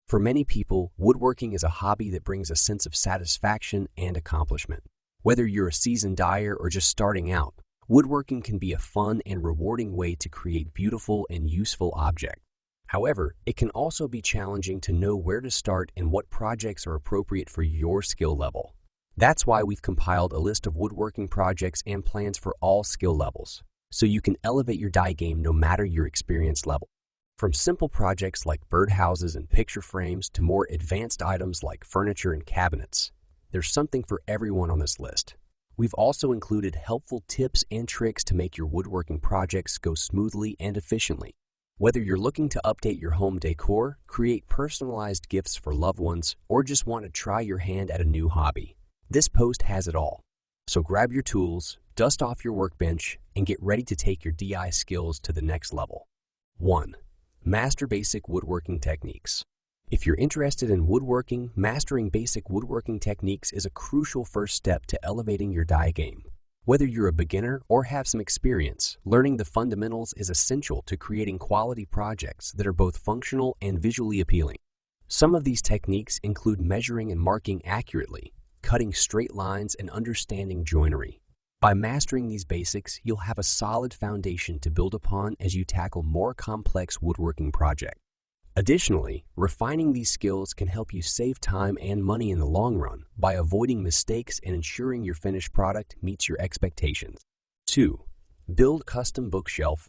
For many people, woodworking is a hobby that brings a sense of satisfaction and accomplishment. Whether you're a seasoned dyer or just starting out, woodworking can be a fun and rewarding way to create beautiful and useful objects. However, it can also be challenging to know where to start and what projects are appropriate for your skill level. That's why we've compiled a list of woodworking projects and plans for all skill levels, so you can elevate your die game no matter your experience level. From simple projects like birdhouses and picture frames to more advanced items like furniture and cabinets, there's something for everyone on this list. We've also included helpful tips and tricks to make your woodworking projects go smoothly and efficiently. Whether you're looking to update your home decor, create personalized gifts for loved ones, or just want to try your hand at a new hobby, this post has it all. So grab your tools, dust off your workbench, and get ready to take your DI skills to the next level. 1. Master basic woodworking techniques. If you're interested in woodworking, mastering basic woodworking techniques is a crucial first step to elevating your die game. Whether you're a beginner or have some experience, learning the fundamentals is essential to creating quality projects that are both functional and visually appealing. Some of these techniques include measuring and marking accurately, cutting straight lines, and understanding joinery. By mastering these basics, you'll have a solid foundation to build upon as you tackle more complex woodworking projects. Additionally, refining these skills can help you save time and money in the long run by avoiding mistakes and ensuring your finished product meets your expectations. 2. Build custom bookshelf.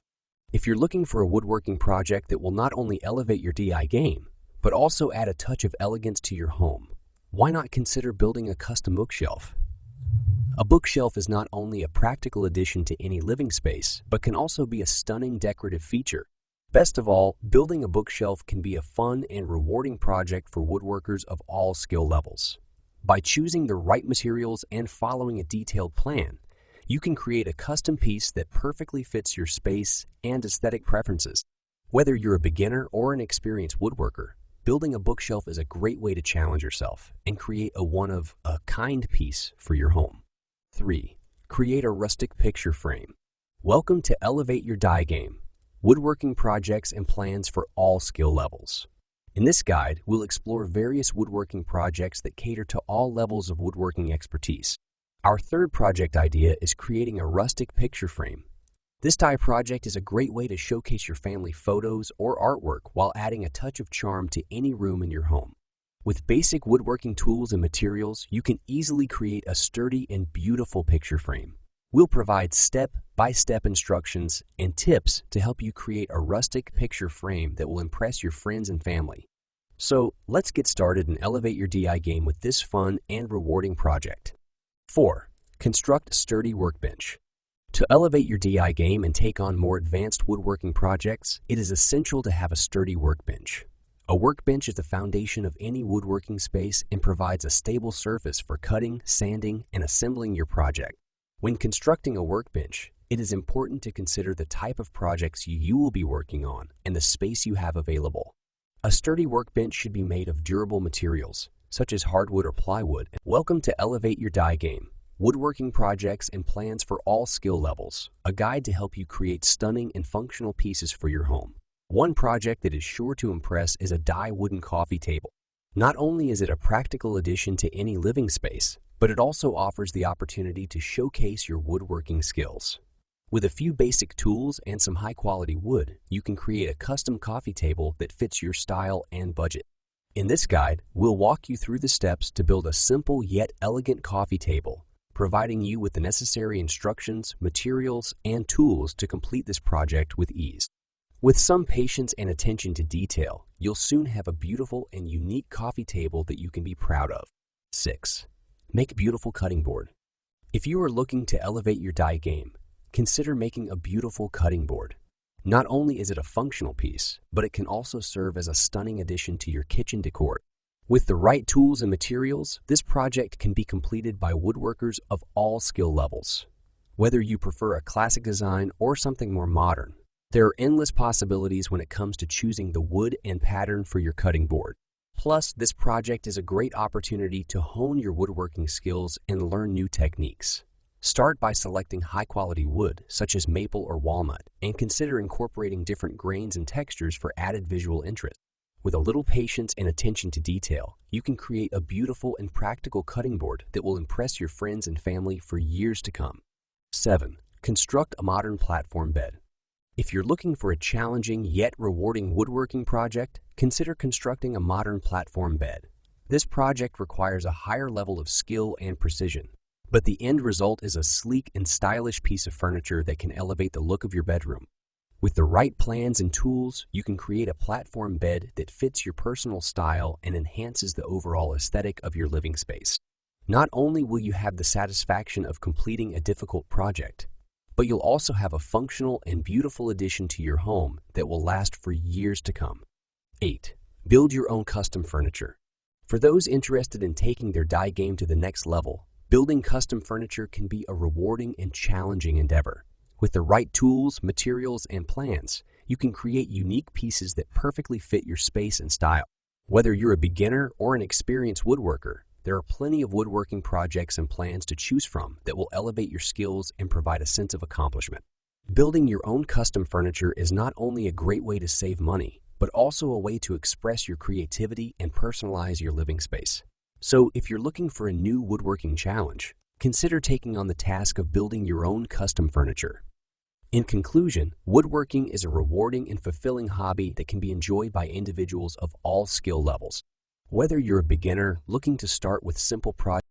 If you're looking for a woodworking project that will not only elevate your DI game, but also add a touch of elegance to your home, why not consider building a custom bookshelf? A bookshelf is not only a practical addition to any living space, but can also be a stunning decorative feature. Best of all, building a bookshelf can be a fun and rewarding project for woodworkers of all skill levels. By choosing the right materials and following a detailed plan, you can create a custom piece that perfectly fits your space and aesthetic preferences. Whether you're a beginner or an experienced woodworker, building a bookshelf is a great way to challenge yourself and create a one-of-a-kind piece for your home. 3. Create a rustic picture frame. Welcome to Elevate Your Die Game. Woodworking projects and plans for all skill levels. In this guide, we'll explore various woodworking projects that cater to all levels of woodworking expertise. Our third project idea is creating a rustic picture frame. This die project is a great way to showcase your family photos or artwork while adding a touch of charm to any room in your home. With basic woodworking tools and materials, you can easily create a sturdy and beautiful picture frame. We'll provide step-by-step instructions and tips to help you create a rustic picture frame that will impress your friends and family. So, let's get started and elevate your DI game with this fun and rewarding project. 4. Construct a sturdy workbench. To elevate your DI game and take on more advanced woodworking projects, it is essential to have a sturdy workbench. A workbench is the foundation of any woodworking space and provides a stable surface for cutting, sanding, and assembling your project. When constructing a workbench, it is important to consider the type of projects you will be working on and the space you have available. A sturdy workbench should be made of durable materials, such as hardwood or plywood. Welcome to Elevate Your Die Game. Woodworking projects and plans for all skill levels, a guide to help you create stunning and functional pieces for your home. One project that is sure to impress is a die wooden coffee table. Not only is it a practical addition to any living space, but it also offers the opportunity to showcase your woodworking skills. With a few basic tools and some high-quality wood, you can create a custom coffee table that fits your style and budget. In this guide, we'll walk you through the steps to build a simple yet elegant coffee table, providing you with the necessary instructions, materials, and tools to complete this project with ease. With some patience and attention to detail, you'll soon have a beautiful and unique coffee table that you can be proud of. 6. Make a beautiful cutting board. If you are looking to elevate your die game, consider making a beautiful cutting board. Not only is it a functional piece, but it can also serve as a stunning addition to your kitchen decor. With the right tools and materials, this project can be completed by woodworkers of all skill levels. Whether you prefer a classic design or something more modern, there are endless possibilities when it comes to choosing the wood and pattern for your cutting board. Plus, this project is a great opportunity to hone your woodworking skills and learn new techniques. Start by selecting high-quality wood, such as maple or walnut, and consider incorporating different grains and textures for added visual interest. With a little patience and attention to detail, you can create a beautiful and practical cutting board that will impress your friends and family for years to come. 7. Construct a modern platform bed. If you're looking for a challenging yet rewarding woodworking project, consider constructing a modern platform bed. This project requires a higher level of skill and precision, but the end result is a sleek and stylish piece of furniture that can elevate the look of your bedroom. With the right plans and tools, you can create a platform bed that fits your personal style and enhances the overall aesthetic of your living space. Not only will you have the satisfaction of completing a difficult project, but you'll also have a functional and beautiful addition to your home that will last for years to come. 8. Build your own custom furniture. For those interested in taking their die game to the next level, building custom furniture can be a rewarding and challenging endeavor. With the right tools, materials, and plans, you can create unique pieces that perfectly fit your space and style. Whether you're a beginner or an experienced woodworker, there are plenty of woodworking projects and plans to choose from that will elevate your skills and provide a sense of accomplishment. Building your own custom furniture is not only a great way to save money, but also a way to express your creativity and personalize your living space. So, if you're looking for a new woodworking challenge, consider taking on the task of building your own custom furniture. In conclusion, woodworking is a rewarding and fulfilling hobby that can be enjoyed by individuals of all skill levels. Whether you're a beginner looking to start with simple projects,